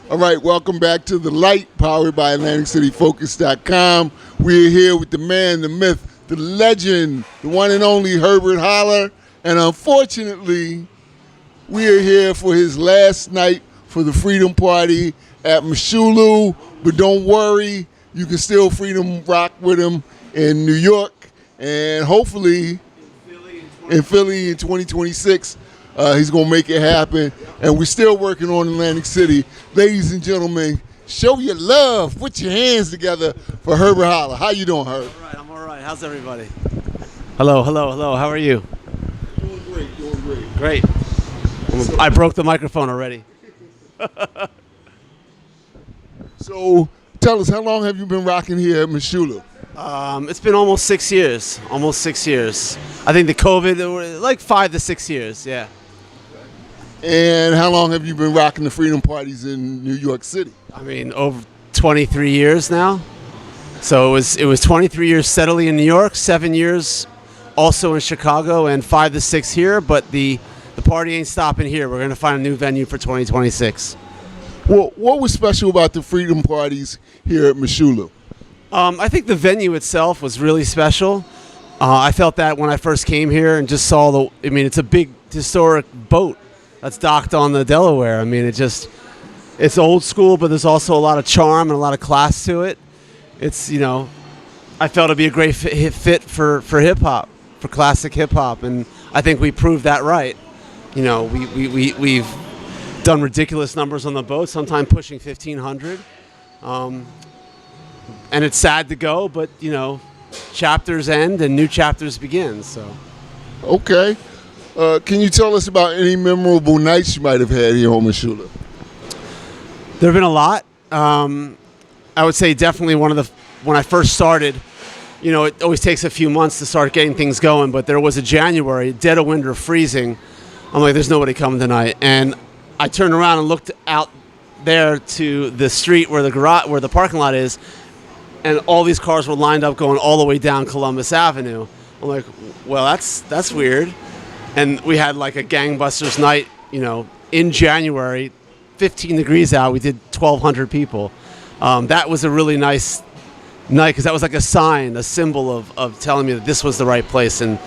All right, welcome back to The Light, powered by AtlanticCityFocus.com. We're here with the man, the myth, the legend, the one and only Herbert Hollar. And unfortunately, we are here for his last night for the Freedom Party at Moshulu. But don't worry, you can still Freedom Rock with him in New York and hopefully in Philly in 2026. He's going to make it happen. And we're still working on Atlantic City. Ladies and gentlemen, show your love. Put your hands together for Herbert Hollar. How you doing, Herb? All right, I'm all right. How's everybody? Hello. How are you? Doing great. Great. I broke the microphone already. So tell us, how long have you been rocking here at Moshulu? It's been almost 6 years. Almost 6 years. I think the COVID, like 5 to 6 years, yeah. And how long have you been rocking the Freedom Parties in New York City? I mean, over 23 years now. So it was 23 years steadily in New York, 7 years also in Chicago, and 5 to 6 here. But the party ain't stopping here. We're going to find a new venue for 2026. Well, what was special about the Freedom Parties here at Moshulu? I think the venue itself was really special. I felt that when I first came here and just saw it's a big historic boat that's docked on the Delaware. I mean, it's old school, but there's also a lot of charm and a lot of class to it. It's, I felt it'd be a great fit for hip hop, for classic hip hop, and I think we proved that right. We've done ridiculous numbers on the boat, sometimes pushing 1,500. And it's sad to go, but, chapters end and new chapters begin, so. Okay. Can you tell us about any memorable nights you might have had here on Moshulu? There have been a lot. I would say definitely when I first started, it always takes a few months to start getting things going, but there was a January, dead of winter, freezing. I'm like, there's nobody coming tonight. And I turned around and looked out there to the street where the parking lot is, and all these cars were lined up going all the way down Columbus Avenue. I'm like, well, that's weird. And we had like a gangbusters night, in January, 15 degrees out. We did 1,200 people. That was a really nice night because that was like a sign, a symbol of telling me that this was the right place and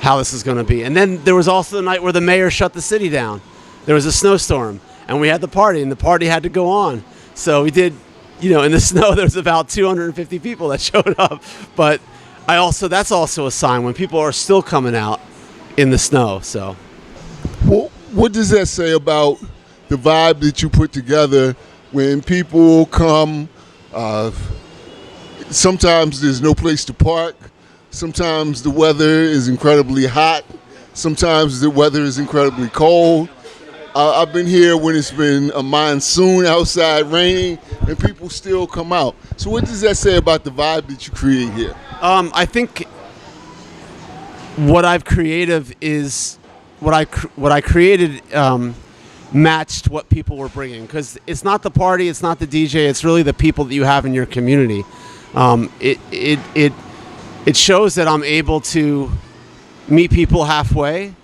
how this is going to be. And then there was also the night where the mayor shut the city down. There was a snowstorm, and we had the party, and the party had to go on. So we did, in the snow, there was about 250 people that showed up. But that's also a sign when people are still coming out in the snow. So, Well, what does that say about the vibe that you put together when people come? Sometimes there's no place to park. Sometimes the weather is incredibly hot. Sometimes the weather is incredibly cold. I've been here when it's been a monsoon outside raining, and people still come out. So what does that say about the vibe that you create here? I think what I created matched what people were bringing, because it's not the party, it's not the DJ, it's really the people that you have in your community. It shows that I'm able to meet people halfway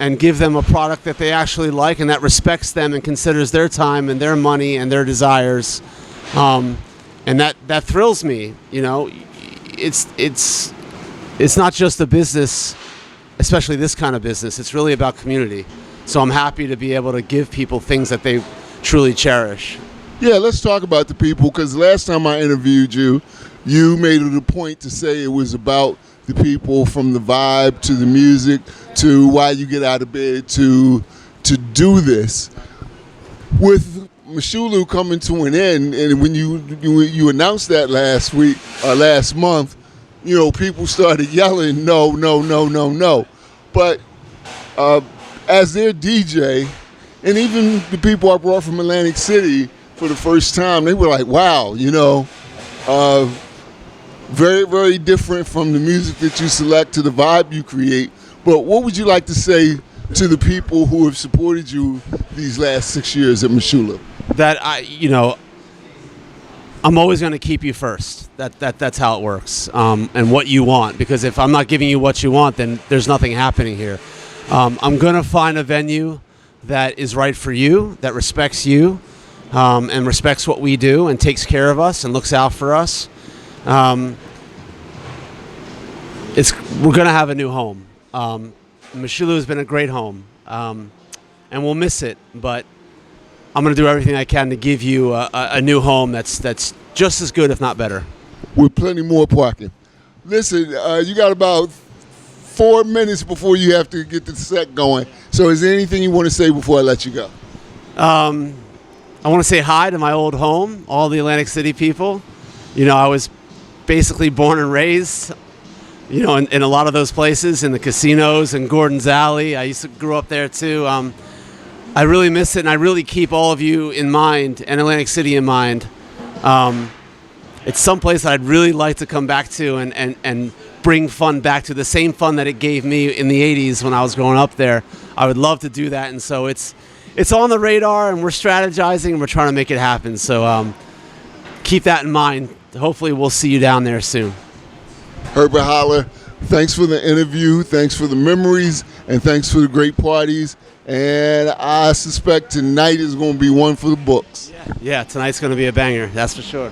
and give them a product that they actually like and that respects them and considers their time and their money and their desires, and that thrills me. It's not just a business, especially this kind of business. It's really about community. So I'm happy to be able to give people things that they truly cherish. Yeah, let's talk about the people, because last time I interviewed you, you made it a point to say it was about the people, from the vibe to the music to why you get out of bed to do this. With Moshulu coming to an end, and when you announced that last month, people started yelling, no, no, no, no, no. But as their DJ, and even the people I brought from Atlantic City for the first time, they were like, wow, very, very different from the music that you select to the vibe you create. But what would you like to say to the people who have supported you these last 6 years at Moshulu? That I'm always going to keep you first. That's how it works, and what you want. Because if I'm not giving you what you want, then there's nothing happening here. I'm going to find a venue that is right for you, that respects you, and respects what we do and takes care of us and looks out for us. We're going to have a new home. Moshulu has been a great home, and we'll miss it, but I'm going to do everything I can to give you a new home that's just as good, if not better. With plenty more parking. Listen, you got about 4 minutes before you have to get the set going. So is there anything you want to say before I let you go? I want to say hi to my old home, all the Atlantic City people. You know, I was basically born and raised, you know, in a lot of those places, in the casinos and Gordon's Alley. I grew up there too. I really miss it, and I really keep all of you in mind and Atlantic City in mind. It's someplace I'd really like to come back to and bring fun back to, the same fun that it gave me in the 80s when I was growing up there. I would love to do that, and so it's on the radar, and we're strategizing, and we're trying to make it happen. So keep that in mind. Hopefully we'll see you down there soon. Herbert Hollar, thanks for the interview, thanks for the memories, and thanks for the great parties. And I suspect tonight is going to be one for the books. Yeah, tonight's going to be a banger, that's for sure.